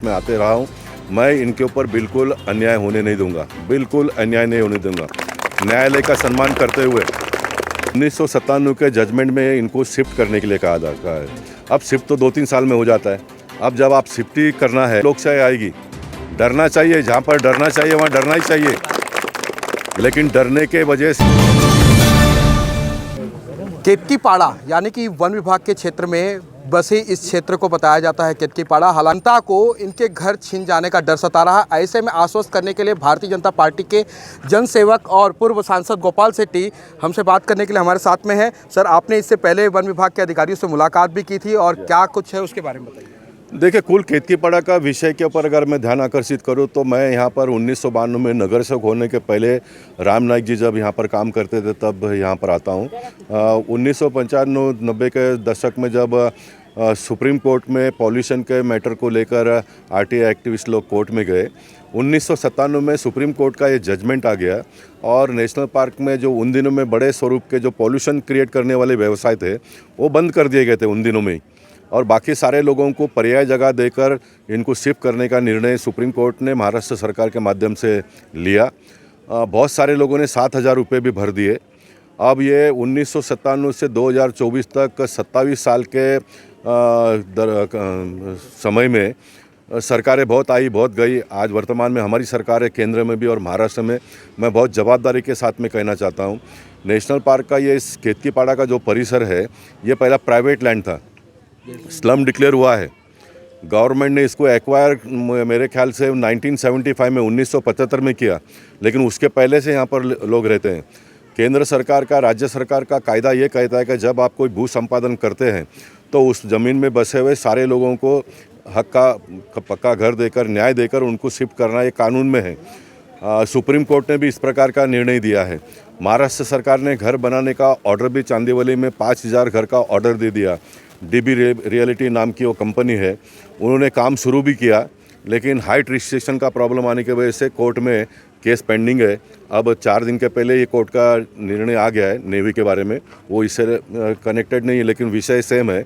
मैं आते रहा हूँ। मैं इनके ऊपर बिल्कुल अन्याय होने नहीं दूंगा, बिल्कुल अन्याय नहीं होने दूंगा। न्यायालय का सम्मान करते हुए 1997 के जजमेंट में इनको शिफ्ट करने के लिए कहा जाता है। अब शिफ्ट तो 2-3 साल में हो जाता है। अब जब आप शिफ्ट ही करना है, लोकशाही आएगी। डरना चाहिए, जहाँ पर डरना चाहिए वहाँ डरना ही चाहिए, लेकिन डरने के वजह से केतकीपाड़ा यानी कि वन विभाग के क्षेत्र में बसे इस क्षेत्र को बताया जाता है केतकीपाड़ा। हालांकि को इनके घर छीन जाने का डर सता रहा। ऐसे में आश्वस्त करने के लिए भारतीय जनता पार्टी के जनसेवक और पूर्व सांसद गोपाल सेट्टी हमसे बात करने के लिए हमारे साथ में है। सर, आपने इससे पहले वन विभाग के अधिकारियों से मुलाकात भी की थी और क्या कुछ है उसके बारे में बताइए। देखिए, कुल केतकीपाड़ा का विषय के ऊपर अगर मैं ध्यान आकर्षित करूं तो मैं यहाँ पर 1992 में नगर सेवक होने के पहले राम नाईक जी जब यहाँ पर काम करते थे तब यहाँ पर आता हूँ। 1995-90 के दशक में जब सुप्रीम कोर्ट में पॉल्यूशन के मैटर को लेकर आरटीआई एक्टिविस्ट लोग कोर्ट में गए, 1997 में सुप्रीम कोर्ट का ये जजमेंट आ गया और नेशनल पार्क में जो उन दिनों में बड़े स्वरूप के जो पॉल्यूशन क्रिएट करने वाले व्यवसाय थे वो बंद कर दिए गए थे उन दिनों में ही, और बाकी सारे लोगों को पर्याय जगह देकर इनको शिफ्ट करने का निर्णय सुप्रीम कोर्ट ने महाराष्ट्र सरकार के माध्यम से लिया। बहुत सारे लोगों ने 7,000 रुपये भी भर दिए। अब ये 1997 से 2024 तक 27 साल के समय में सरकारें बहुत आई बहुत गई। आज वर्तमान में हमारी सरकार है केंद्र में भी और महाराष्ट्र में। मैं बहुत जवाबदारी के साथ में कहना चाहता हूँ, नेशनल पार्क का ये केतकीपाड़ा का जो परिसर है ये पहला प्राइवेट लैंड था, स्लम डिक्लेयर हुआ है। गवर्नमेंट ने इसको एक्वायर मेरे ख्याल से 1975 में 1975 में किया, लेकिन उसके पहले से यहाँ पर लोग रहते हैं। केंद्र सरकार का, राज्य सरकार का कायदा ये कहता है कि जब आप कोई भू संपादन करते हैं तो उस ज़मीन में बसे हुए सारे लोगों को हक का पक्का घर देकर, न्याय देकर उनको शिफ्ट करना ये कानून में है। सुप्रीम कोर्ट ने भी इस प्रकार का निर्णय दिया है। महाराष्ट्र सरकार ने घर बनाने का ऑर्डर भी चांदीवली में 5,000 घर का ऑर्डर दे दिया। डीबी रियलिटी नाम की वो कंपनी है, उन्होंने काम शुरू भी किया, लेकिन हाइट रिस्ट्रिक्शन का प्रॉब्लम आने की वजह से कोर्ट में केस पेंडिंग है। अब 4 दिन के पहले ये कोर्ट का निर्णय आ गया है नेवी के बारे में, वो इससे कनेक्टेड नहीं है लेकिन विषय सेम है।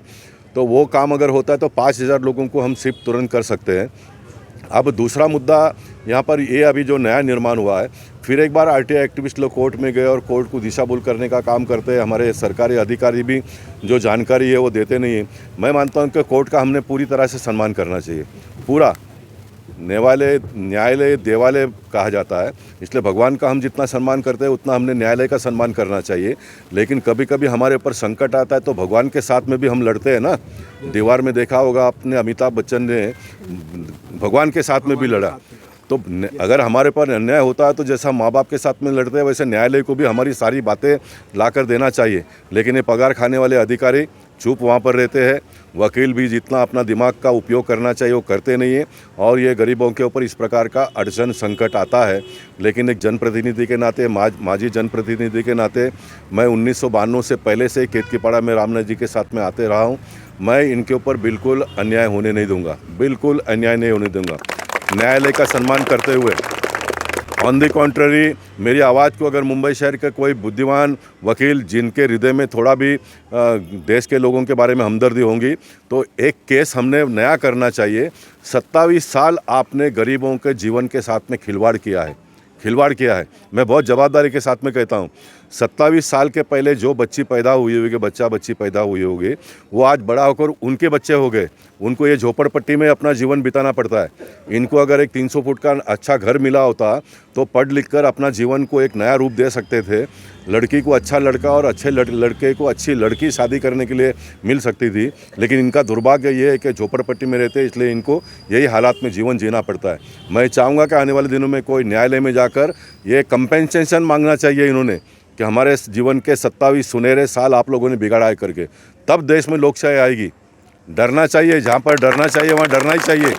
तो वो काम अगर होता है तो 5,000 लोगों को हम शिफ्ट तुरंत कर सकते हैं। अब दूसरा मुद्दा यहाँ पर ये अभी जो नया निर्माण हुआ है, फिर एक बार आरटीआई एक्टिविस्ट लोग कोर्ट में गए और कोर्ट को दिशाभूल करने का काम करते हैं। हमारे सरकारी अधिकारी भी जो जानकारी है वो देते नहीं है। मैं मानता हूँ कि कोर्ट का हमने पूरी तरह से सम्मान करना चाहिए। पूरा न्यायालय देवालय कहा जाता है, इसलिए भगवान का हम जितना सम्मान करते हैं उतना हमने न्यायालय का सम्मान करना चाहिए। लेकिन कभी कभी हमारे ऊपर संकट आता है तो भगवान के साथ में भी हम लड़ते हैं ना। दीवार में देखा होगा आपने, अमिताभ बच्चन ने भगवान के साथ में भी लड़ा। तो अगर हमारे पर अन्याय होता है तो जैसा माँ बाप के साथ में लड़ते हैं वैसे न्यायालय को भी हमारी सारी बातें लाकर देना चाहिए। लेकिन ये पगार खाने वाले अधिकारी चुप वहाँ पर रहते हैं। वकील भी जितना अपना दिमाग का उपयोग करना चाहिए वो करते नहीं है, और ये गरीबों के ऊपर इस प्रकार का अड़चन संकट आता है। लेकिन एक जनप्रतिनिधि के नाते, माजी जनप्रतिनिधि के नाते, मैं 1992 से पहले से केतकीपाड़ा में रामनाथ जी के साथ में आते रहा हूँ। मैं इनके ऊपर बिल्कुल अन्याय होने नहीं दूंगा, बिल्कुल अन्याय नहीं होने दूंगा। न्यायालय का सम्मान करते हुए ऑन द कॉन्ट्ररी मेरी आवाज़ को अगर मुंबई शहर के कोई बुद्धिमान वकील जिनके हृदय में थोड़ा भी देश के लोगों के बारे में हमदर्दी होंगी तो एक केस हमने नया करना चाहिए। 27 साल आपने गरीबों के जीवन के साथ में खिलवाड़ किया है। मैं बहुत जवाबदारी के साथ में कहता हूँ, 27 साल के पहले जो बच्ची पैदा हुई होगी, बच्ची पैदा हुई होगी, वो आज बड़ा होकर उनके बच्चे हो गए। उनको ये झोपड़पट्टी में अपना जीवन बिताना पड़ता है। इनको अगर एक 300 फुट का अच्छा घर मिला होता तो पढ़ लिख कर अपना जीवन को एक नया रूप दे सकते थे। लड़की को अच्छा लड़का और अच्छे लड़के को अच्छी लड़की शादी करने के लिए मिल सकती थी। लेकिन इनका दुर्भाग्य ये है कि झोपड़पट्टी में रहते हैं, इसलिए इनको यही हालात में जीवन जीना पड़ता है। मैं चाहूँगा कि आने वाले दिनों में कोई न्यायालय में जाकर ये कंपेंसेशन मांगना चाहिए इन्होंने कि हमारे जीवन के 27 सुनहरे साल आप लोगों ने बिगाड़ा है करके, तब देश में लोकशाही आएगी। डरना चाहिए, जहाँ पर डरना चाहिए वहाँ डरना ही चाहिए,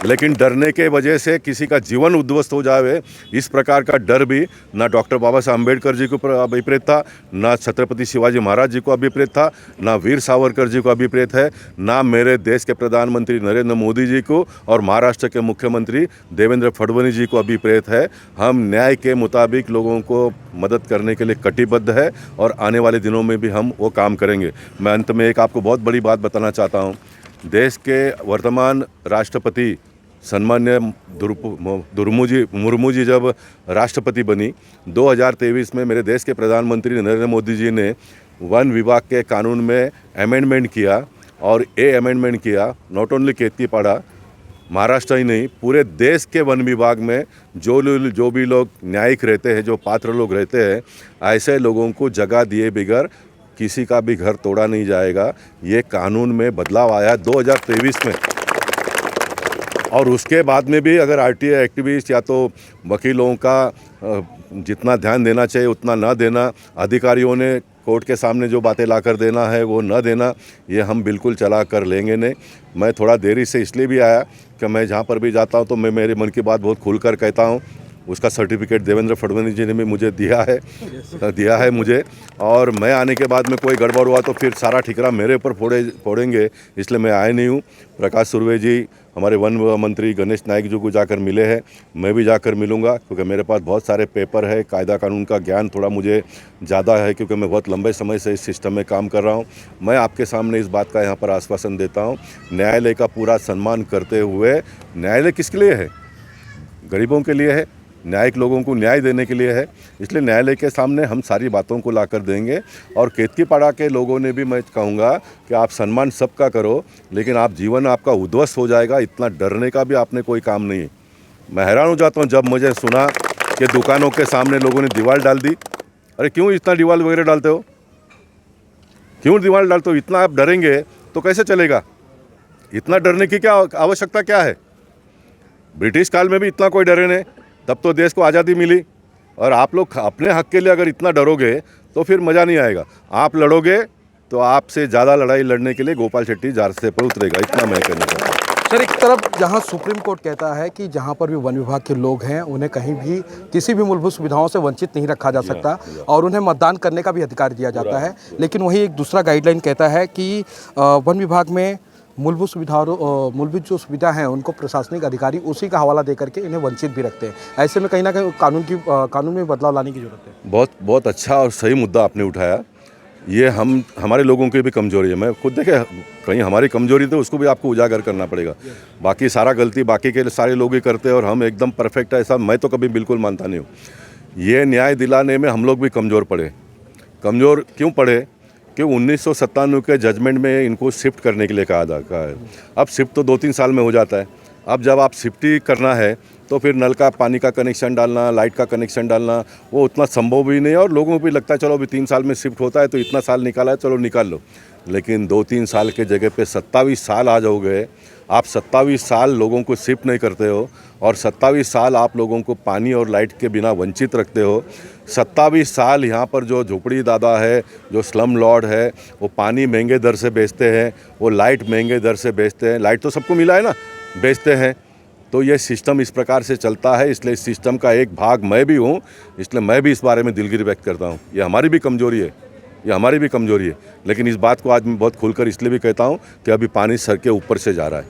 लेकिन डरने के वजह से किसी का जीवन उद्ध्वस्त हो जाए, इस प्रकार का डर भी ना डॉक्टर बाबा साहब अम्बेडकर जी को अभिप्रेत था, ना छत्रपति शिवाजी महाराज जी को अभिप्रेत था, ना वीर सावरकर जी को अभिप्रेत है, ना मेरे देश के प्रधानमंत्री नरेंद्र मोदी जी को और महाराष्ट्र के मुख्यमंत्री देवेंद्र फडणवीस जी को अभिप्रेत है। हम न्याय के मुताबिक लोगों को मदद करने के लिए कटिबद्ध है और आने वाले दिनों में भी हम वो काम करेंगे। मैं अंत में एक आपको बहुत बड़ी बात बताना चाहता हूँ देश के वर्तमान राष्ट्रपति सम्मान्य मुर्मू जी जब राष्ट्रपति बनी 2023 में मेरे देश के प्रधानमंत्री नरेंद्र मोदी जी ने वन विभाग के कानून में अमेंडमेंट किया और ये अमेंडमेंट किया नॉट ओनली केतकीपाड़ा महाराष्ट्र ही नहीं पूरे देश के वन विभाग में जो भी लोग न्यायिक रहते हैं, जो पात्र लोग रहते हैं, ऐसे लोगों को जगह दिए बगैर किसी का भी घर तोड़ा नहीं जाएगा। ये कानून में बदलाव आया 2023 में। और उसके बाद में भी अगर आरटीआई एक्टिविस्ट या तो वकीलों का जितना ध्यान देना चाहिए उतना ना देना, अधिकारियों ने कोर्ट के सामने जो बातें ला कर देना है वो न देना, ये हम बिल्कुल चला कर लेंगे नहीं। मैं थोड़ा देरी से इसलिए भी आया कि मैं जहाँ पर भी जाता हूँ तो मैं मेरे मन की बात बहुत खुलकर कहता हूँ। उसका सर्टिफिकेट देवेंद्र फडणवीस जी ने भी मुझे दिया है मुझे, और मैं आने के बाद में कोई गड़बड़ हुआ तो फिर सारा ठिकरा मेरे ऊपर फोड़ेंगे, इसलिए मैं आया नहीं हूँ। प्रकाश सुर्वे जी हमारे वन मंत्री गणेश नायक जी को जाकर मिले हैं, मैं भी जाकर मिलूँगा क्योंकि मेरे पास बहुत सारे पेपर है, कायदा कानून का ज्ञान थोड़ा मुझे ज़्यादा है क्योंकि मैं बहुत लंबे समय से इस सिस्टम में काम कर रहा हूँ। मैं आपके सामने इस बात का यहाँ पर आश्वासन देता हूँ, न्यायालय का पूरा सम्मान करते हुए। न्यायालय किसके लिए है? गरीबों के लिए है, न्यायिक लोगों को न्याय देने के लिए है, इसलिए न्यायालय के सामने हम सारी बातों को लाकर देंगे। और केतकीपाड़ा के लोगों ने भी मैं कहूँगा कि आप सम्मान सबका करो, लेकिन आप जीवन आपका उद्ध्वस्त हो जाएगा, इतना डरने का भी आपने कोई काम नहीं है। मैं हैरान हो जाता हूँ जब मुझे सुना कि दुकानों के सामने लोगों ने दीवार डाल दी। अरे क्यों इतना दीवार वगैरह डालते हो? क्यों दीवार डालते हो? इतना आप डरेंगे तो कैसे चलेगा? इतना डरने की क्या आवश्यकता क्या है? ब्रिटिश काल में भी इतना कोई डरे नहीं, तब तो देश को आज़ादी मिली। और आप लोग अपने हक के लिए अगर इतना डरोगे तो फिर मज़ा नहीं आएगा। आप लड़ोगे तो आपसे ज़्यादा लड़ाई लड़ने के लिए गोपाल शेट्टी रास्ते पर उतरेगा, इतना मैं कहना चाहता हूँ। सर, एक तरफ जहां सुप्रीम कोर्ट कहता है कि जहां पर भी वन विभाग के लोग हैं उन्हें कहीं भी किसी भी मूलभूत सुविधाओं से वंचित नहीं रखा जा सकता और उन्हें मतदान करने का भी अधिकार दिया जाता है, लेकिन वही एक दूसरा गाइडलाइन कहता है कि वन विभाग में मूलभूत जो सुविधा हैं उनको प्रशासनिक अधिकारी उसी का हवाला दे करके इन्हें वंचित भी रखते हैं। ऐसे में कहीं ना कहीं कानून में बदलाव लाने की जरूरत है। बहुत अच्छा और सही मुद्दा आपने उठाया। ये हमारे लोगों की भी कमजोरी है। मैं खुद देखे कहीं हमारी कमजोरी तो उसको भी आपको उजागर करना पड़ेगा। बाकी सारा गलती बाकी के सारे लोग ही करते हैं और हम एकदम परफेक्ट है, ऐसा मैं तो कभी बिल्कुल मानता नहीं हूँ। ये न्याय दिलाने में हम लोग भी कमज़ोर पड़े। कमज़ोर क्यों पड़े कि 1997 के जजमेंट में इनको शिफ्ट करने के लिए कहा है। अब शिफ्ट तो 2-3 साल में हो जाता है। अब जब आप शिफ्ट ही करना है तो फिर नल का पानी का कनेक्शन डालना, लाइट का कनेक्शन डालना वो उतना संभव भी नहीं है। और लोगों को भी लगता है चलो अभी 3 साल में शिफ्ट होता है तो इतना साल निकाला है, चलो निकाल लो। लेकिन 2-3 साल के जगह पे 27 साल आ जाओगे। आप 27 साल लोगों को शिफ्ट नहीं करते हो और 27 साल आप लोगों को पानी और लाइट के बिना वंचित रखते हो। 27 साल यहाँ पर जो झोपड़ी दादा है, जो स्लम लॉर्ड है, वो पानी महंगे दर से बेचते हैं, वो लाइट महंगे दर से बेचते हैं। लाइट तो सबको मिला है ना, बेचते हैं। तो ये सिस्टम इस प्रकार से चलता है, इसलिए इस सिस्टम का एक भाग मैं भी हूँ, इसलिए मैं भी इस बारे में दिलगिरी व्यक्त करता हूँ। ये हमारी भी कमजोरी है, ये हमारी भी कमजोरी है। लेकिन इस बात को आज मैं बहुत खुलकर इसलिए भी कहता हूँ कि अभी पानी सर के ऊपर से जा रहा है,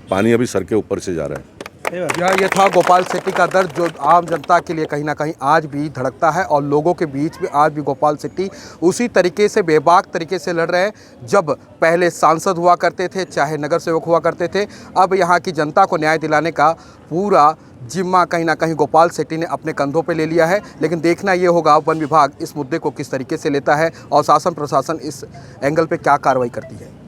पानी अभी सर के ऊपर से जा रहा है। ये था गोपाल शेट्टी का दर्द जो आम जनता के लिए कहीं ना कहीं आज भी धड़कता है और लोगों के बीच में आज भी गोपाल शेट्टी उसी तरीके से बेबाक तरीके से लड़ रहे हैं जब पहले सांसद हुआ करते थे, चाहे नगर सेवक हुआ करते थे। अब यहाँ की जनता को न्याय दिलाने का पूरा जिम्मा कहीं ना कहीं गोपाल शेट्टी ने अपने कंधों पे ले लिया है। लेकिन देखना ये होगा वन विभाग इस मुद्दे को किस तरीके से लेता है और शासन प्रशासन इस एंगल पे क्या कार्रवाई करती है।